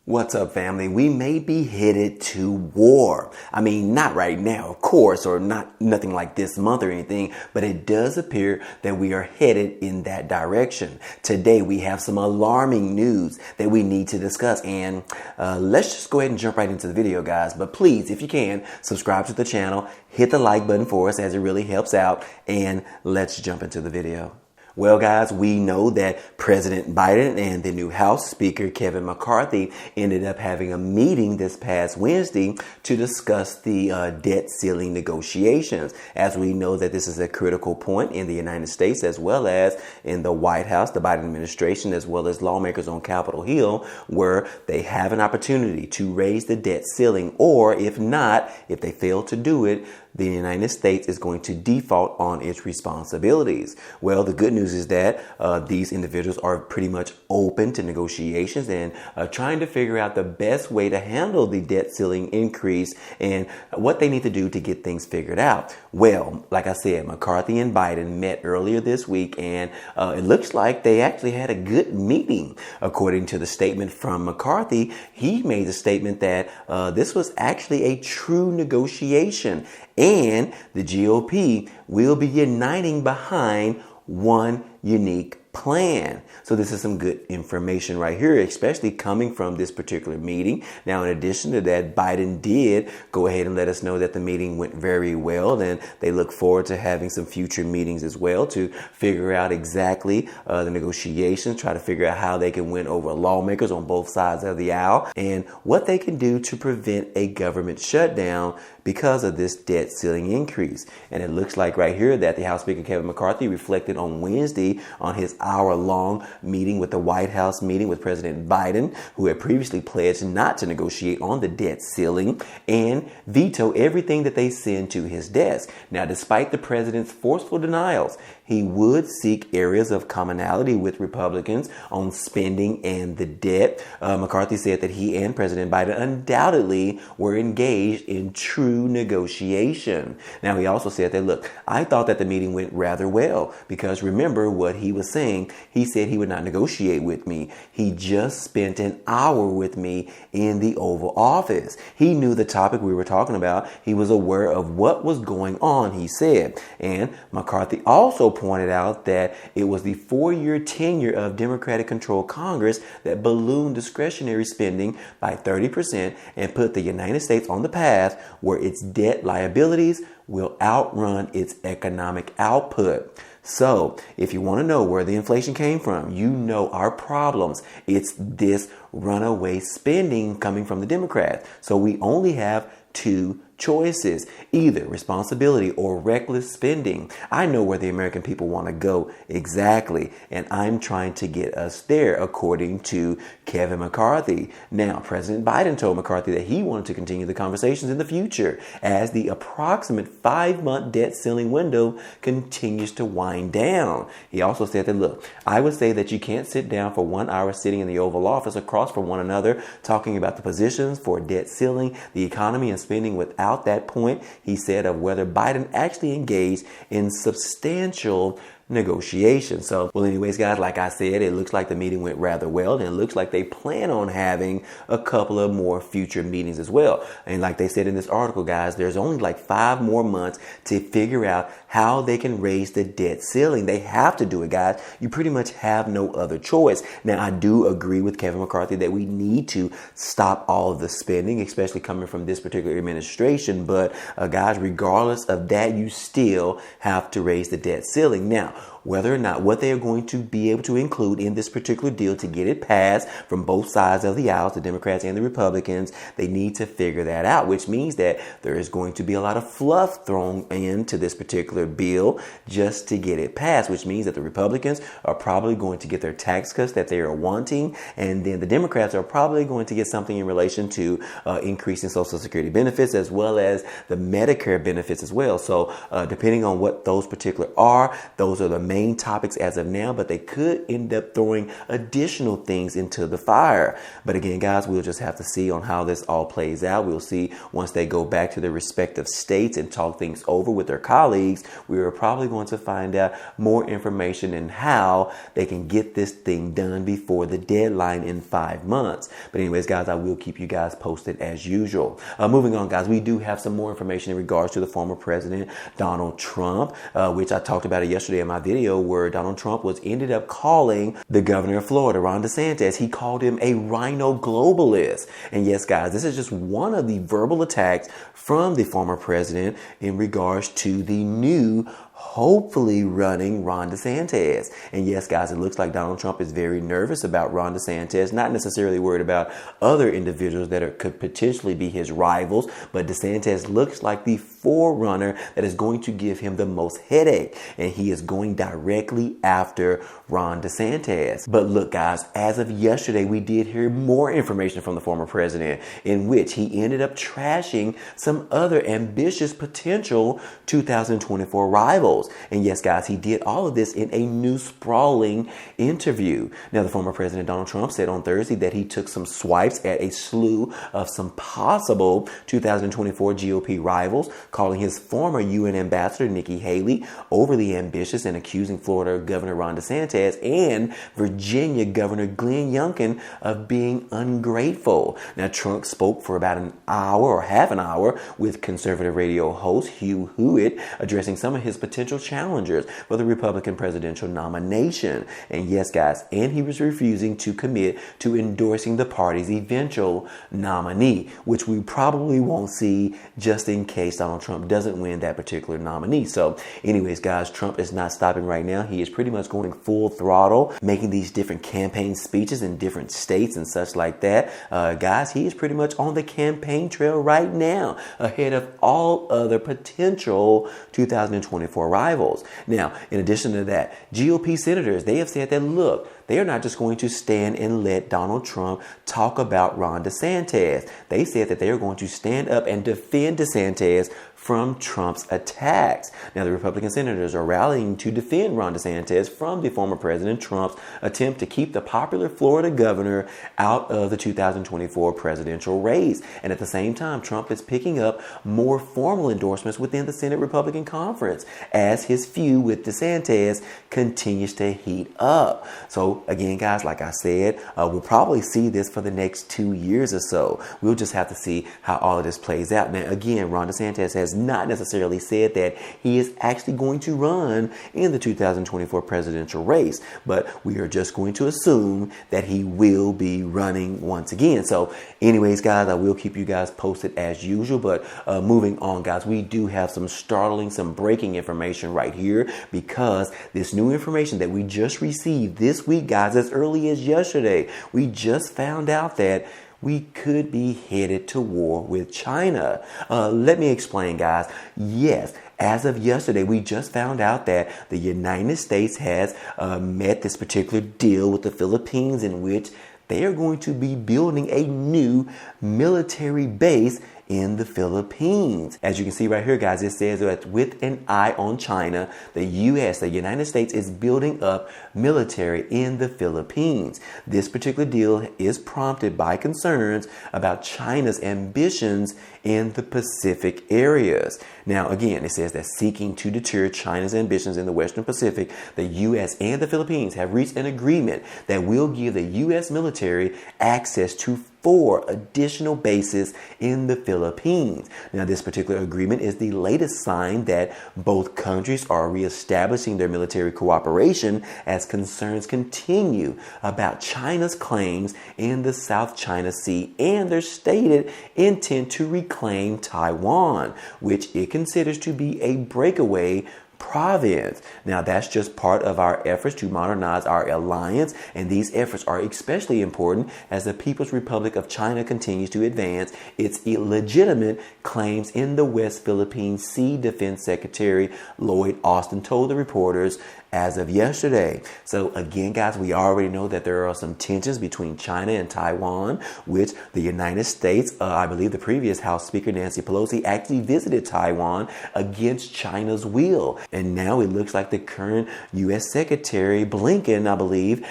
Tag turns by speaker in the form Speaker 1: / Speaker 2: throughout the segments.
Speaker 1: What's up, family? We may be headed to war. I mean, not right now, of course, or nothing like this month or anything, but it does appear that we are headed in that direction. Today, we have some alarming news that we need to discuss, and let's just go ahead and jump right into the video, guys. But please, if you can, subscribe to the channel, hit the like button for us as it really helps out, and let's jump into the video. Well, guys, we know that President Biden and the new House Speaker, Kevin McCarthy, ended up having a meeting this past Wednesday to discuss the debt ceiling negotiations. As we know that this is a critical point in the United States, as well as in the White House, the Biden administration, as well as lawmakers on Capitol Hill, where they have an opportunity to raise the debt ceiling, or if not, if they fail to do it, the United States is going to default on its responsibilities. Well, the good news is that these individuals are pretty much open to negotiations and trying to figure out the best way to handle the debt ceiling increase and what they need to do to get things figured out. Well, like I said, McCarthy and Biden met earlier this week, and it looks like they actually had a good meeting. According to the statement from McCarthy, he made the statement that this was actually a true negotiation, and the GOP will be uniting behind one unique plan. So this is some good information right here, especially coming from this particular meeting. Now, in addition to that, Biden did go ahead and let us know that the meeting went very well, and they look forward to having some future meetings as well to figure out exactly the negotiations, try to figure out how they can win over lawmakers on both sides of the aisle and what they can do to prevent a government shutdown because of this debt ceiling increase. And it looks like right here that the House Speaker Kevin McCarthy reflected on Wednesday on his hour-long meeting with the White House meeting with President Biden, who had previously pledged not to negotiate on the debt ceiling and veto everything that they send to his desk. Now, despite the president's forceful denials, he would seek areas of commonality with Republicans on spending and the debt. McCarthy said that he and President Biden undoubtedly were engaged in true negotiation. Now, he also said that, look, I thought that the meeting went rather well because remember what he was saying. He said he would not negotiate with me. He just spent an hour with me in the Oval Office. He knew the topic we were talking about. He was aware of what was going on, he said. And McCarthy also pointed out that it was the 4-year tenure of Democratic-controlled Congress that ballooned discretionary spending by 30% and put the United States on the path where its debt liabilities will outrun its economic output. So, if you want to know where the inflation came from, you know our problems. It's this runaway spending coming from the Democrats. So we only have two choices, either responsibility or reckless spending. I know where the American people want to go exactly, and I'm trying to get us there, according to Kevin McCarthy. Now, President Biden told McCarthy that he wanted to continue the conversations in the future as the approximate 5-month debt ceiling window continues to wind down. He also said that, look, I would say that you can't sit down for 1 hour sitting in the Oval Office across from one another talking about the positions for debt ceiling, the economy, and spending without that point, he said, of whether Biden actually engaged in substantial negotiation. So, well, anyways, guys, like I said, it looks like the meeting went rather well, and it looks like they plan on having a couple of more future meetings as well. And like they said in this article, guys, there's only like 5 more months to figure out how they can raise the debt ceiling. They have to do it, guys. You pretty much have no other choice. Now, I do agree with Kevin McCarthy that we need to stop all of the spending, especially coming from this particular administration. But guys, regardless of that, you still have to raise the debt ceiling. Now, whether or not what they are going to be able to include in this particular deal to get it passed from both sides of the aisle, the Democrats and the Republicans, they need to figure that out, which means that there is going to be a lot of fluff thrown into this particular bill just to get it passed, which means that the Republicans are probably going to get their tax cuts that they are wanting, and then the Democrats are probably going to get something in relation to increasing Social Security benefits as well as the Medicare benefits as well. So depending on what those particular are, those are the main main topics as of now, but they could end up throwing additional things into the fire. But again, guys, we'll just have to see on how this all plays out. We'll see once they go back to their respective states and talk things over with their colleagues. We are probably going to find out more information and how they can get this thing done before the deadline in 5 months. But anyways, guys, I will keep you guys posted as usual. Moving on, guys, we do have some more information in regards to the former president, Donald Trump, which I talked about it yesterday in my video, where Donald Trump ended up calling the governor of Florida, Ron DeSantis. He called him a rhino globalist. And yes, guys, this is just one of the verbal attacks from the former president in regards to the new, hopefully running Ron DeSantis. And yes, guys, it looks like Donald Trump is very nervous about Ron DeSantis, not necessarily worried about other individuals that could potentially be his rivals, but DeSantis looks like the forerunner that is going to give him the most headache, and he is going directly after Ron DeSantis. But look, guys, as of yesterday, we did hear more information from the former president in which he ended up trashing some other ambitious potential 2024 rivals. And yes, guys, he did all of this in a new sprawling interview. Now, the former president Donald Trump said on Thursday that he took some swipes at a slew of some possible 2024 GOP rivals, calling his former UN ambassador Nikki Haley overly ambitious and accusing Florida Governor Ron DeSantis and Virginia Governor Glenn Youngkin of being ungrateful. Now, Trump spoke for about an hour or half an hour with conservative radio host Hugh Hewitt, addressing some of his potential challengers for the Republican presidential nomination. And yes, guys, and he was refusing to commit to endorsing the party's eventual nominee, which we probably won't see just in case Donald Trump doesn't win that particular nominee. So anyways, guys, Trump is not stopping right now. He is pretty much going full throttle, making these different campaign speeches in different states and such like that. Guys, he is pretty much on the campaign trail right now, ahead of all other potential 2024 rivals. Now, in addition to that, GOP senators, they have said that, look, they are not just going to stand and let Donald Trump talk about Ron DeSantis. They said that they are going to stand up and defend DeSantis from Trump's attacks. Now, the Republican senators are rallying to defend Ron DeSantis from the former President Trump's attempt to keep the popular Florida governor out of the 2024 presidential race. And at the same time, Trump is picking up more formal endorsements within the Senate Republican Conference as his feud with DeSantis continues to heat up. So again, guys, like I said, we'll probably see this for the next 2 years or so. We'll just have to see how all of this plays out. Now, again, Ron DeSantis has not necessarily said that he is actually going to run in the 2024 presidential race, but we are just going to assume that he will be running once again. So anyways, guys, I will keep you guys posted as usual, but moving on, guys, we do have some breaking information right here, because this new information that we just received this week, guys, as early as yesterday, we just found out that we could be headed to war with China. Let me explain, guys. Yes, as of yesterday, we just found out that the United States has met this particular deal with the Philippines in which they are going to be building a new military base in the Philippines. As you can see right here, guys, it says that with an eye on China, the United States is building up military in the Philippines. This particular deal is prompted by concerns about China's ambitions in the Pacific areas. Now, again, it says that seeking to deter China's ambitions in the Western Pacific, the U.S. and the Philippines have reached an agreement that will give the U.S. military access to 4 additional bases in the Philippines. Now, this particular agreement is the latest sign that both countries are reestablishing their military cooperation as concerns continue about China's claims in the South China Sea and their stated intent to reclaim Taiwan, which it considers to be a breakaway province. Now, that's just part of our efforts to modernize our alliance, and these efforts are especially important as the People's Republic of China continues to advance its illegitimate claims in the West Philippine Sea. Defense Secretary Lloyd Austin told the reporters as of yesterday. So again, guys, we already know that there are some tensions between China and Taiwan, which the United States, I believe the previous House Speaker Nancy Pelosi actually visited Taiwan against China's will. And now it looks like the current U.S. Secretary Blinken, I believe,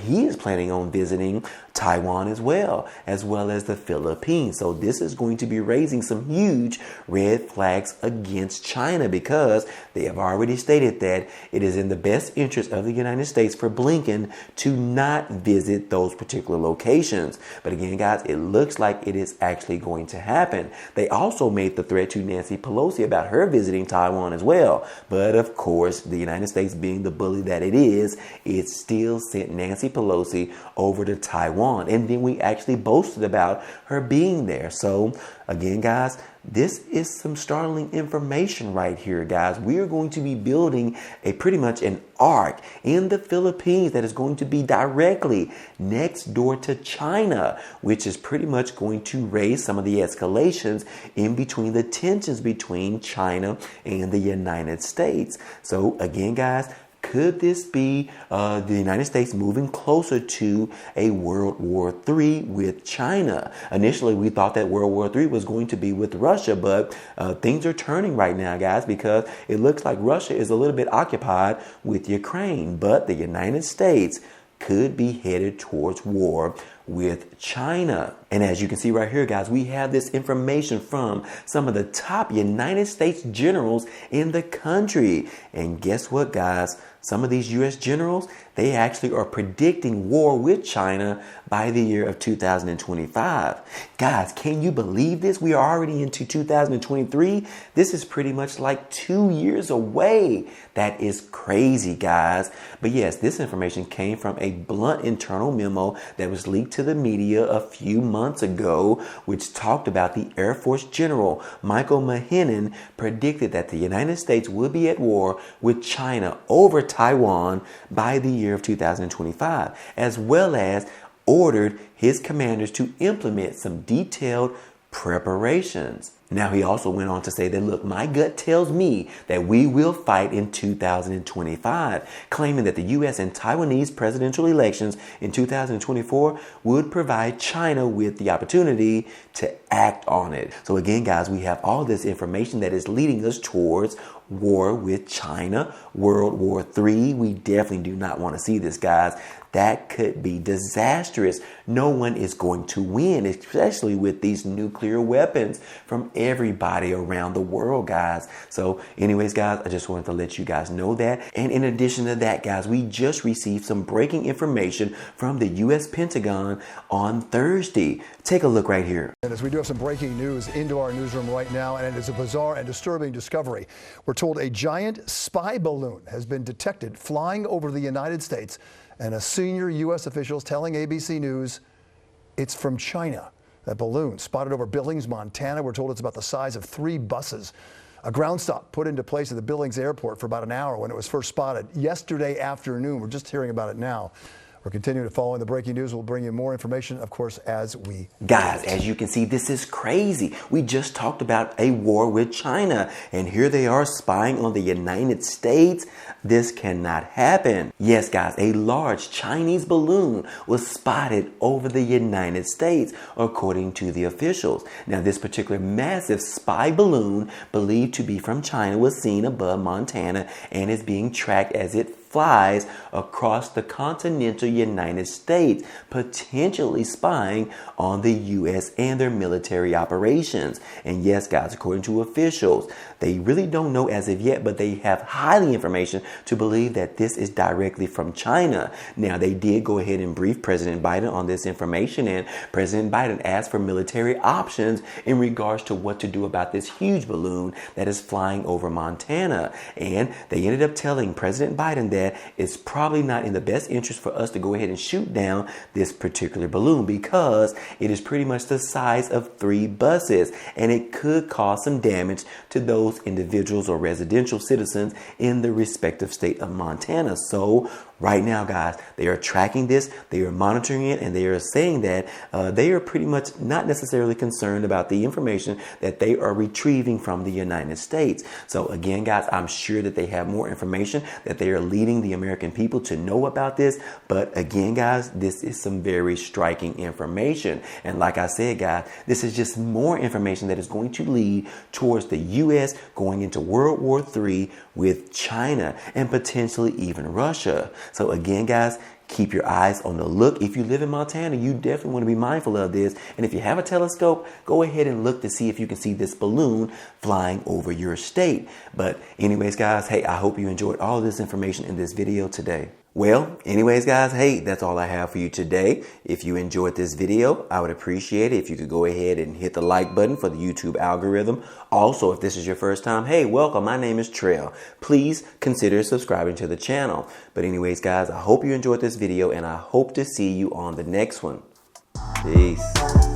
Speaker 1: he is planning on visiting Taiwan as well as the Philippines. So this is going to be raising some huge red flags against China, because they have already stated that it is in the best interest of the United States for Blinken to not visit those particular locations. But again, guys, it looks like it is actually going to happen. They also made the threat to Nancy Pelosi about her visiting Taiwan as well. But of course, the United States, being the bully that it is, it still sent Nancy Pelosi over to Taiwan. And then we actually boasted about her being there. So again, guys, this is some startling information right here, guys. We are going to be building pretty much an arc in the Philippines that is going to be directly next door to China, which is pretty much going to raise some of the escalations in between the tensions between China and the United States. So again, guys, could this be the United States moving closer to a World War III with China? Initially, we thought that World War III was going to be with Russia, but things are turning right now, guys, because it looks like Russia is a little bit occupied with Ukraine, but the United States could be headed towards war with China. And as you can see right here, guys, we have this information from some of the top United States generals in the country. And guess what, guys? Some of these U.S. generals, they actually are predicting war with China by the year of 2025. Guys, can you believe this? We are already into 2023. This is pretty much like 2 years away. That is crazy, guys. But yes, this information came from a blunt internal memo that was leaked to the media a few months ago, which talked about the Air Force General Michael Mahinan predicted that the United States would be at war with China over Taiwan by the year of 2025, as well as ordered his commanders to implement some detailed preparations. Now, he also went on to say that, look, my gut tells me that we will fight in 2025, claiming that the U.S. and Taiwanese presidential elections in 2024 would provide China with the opportunity to act on it. So again, guys, we have all this information that is leading us towards war with China, World War III. We definitely do not want to see this, guys. That could be disastrous. No one is going to win, especially with these nuclear weapons from everybody around the world, guys. So anyways, guys, I just wanted to let you guys know that. And in addition to that, guys, we just received some breaking information from the U.S. Pentagon on Thursday. Take a look right here.
Speaker 2: And as we do have some breaking news into our newsroom right now, and it is a bizarre and disturbing discovery. We're told a giant spy balloon has been detected flying over the United States, and a senior U.S. official is telling ABC News it's from China. That balloon spotted over Billings, Montana. We're told it's about the size of 3 buses. A ground stop put into place at the Billings airport for about an hour when it was first spotted yesterday afternoon. We're just hearing about it now. We're continuing to follow in the breaking news. We'll bring you more information, of course, as we...
Speaker 1: Guys, as you can see, this is crazy. We just talked about a war with China, and here they are spying on the United States. This cannot happen. Yes, guys, a large Chinese balloon was spotted over the United States, according to the officials. Now, this particular massive spy balloon, believed to be from China, was seen above Montana and is being tracked as it flies across the continental United States, potentially spying on the U.S. and their military operations. And yes, guys, according to officials, they really don't know as of yet, but they have highly information to believe that this is directly from China. Now, they did go ahead and brief President Biden on this information, and President Biden asked for military options in regards to what to do about this huge balloon that is flying over Montana. And they ended up telling President Biden that it's probably not in the best interest for us to go ahead and shoot down this particular balloon, because it is pretty much the size of 3 buses, and it could cause some damage to those individuals or residential citizens in the respective state of Montana. So right now, guys, they are tracking this, they are monitoring it, and they are saying that they are pretty much not necessarily concerned about the information that they are retrieving from the United States. So again, guys, I'm sure that they have more information that they are leading the American people to know about this. But again, guys, this is some very striking information. And like I said, guys, this is just more information that is going to lead towards the U.S. going into World War III with China and potentially even Russia. So again, guys, keep your eyes on the look. If you live in Montana, you definitely want to be mindful of this. And if you have a telescope, go ahead and look to see if you can see this balloon flying over your state. But anyways, guys, hey, I hope you enjoyed all of this information in this video today. Well, anyways, guys, hey, that's all I have for you today. If you enjoyed this video, I would appreciate it if you could go ahead and hit the like button for the YouTube algorithm. Also, if this is your first time, hey, welcome. My name is Trail. Please consider subscribing to the channel. But anyways, guys, I hope you enjoyed this video, and I hope to see you on the next one. Peace.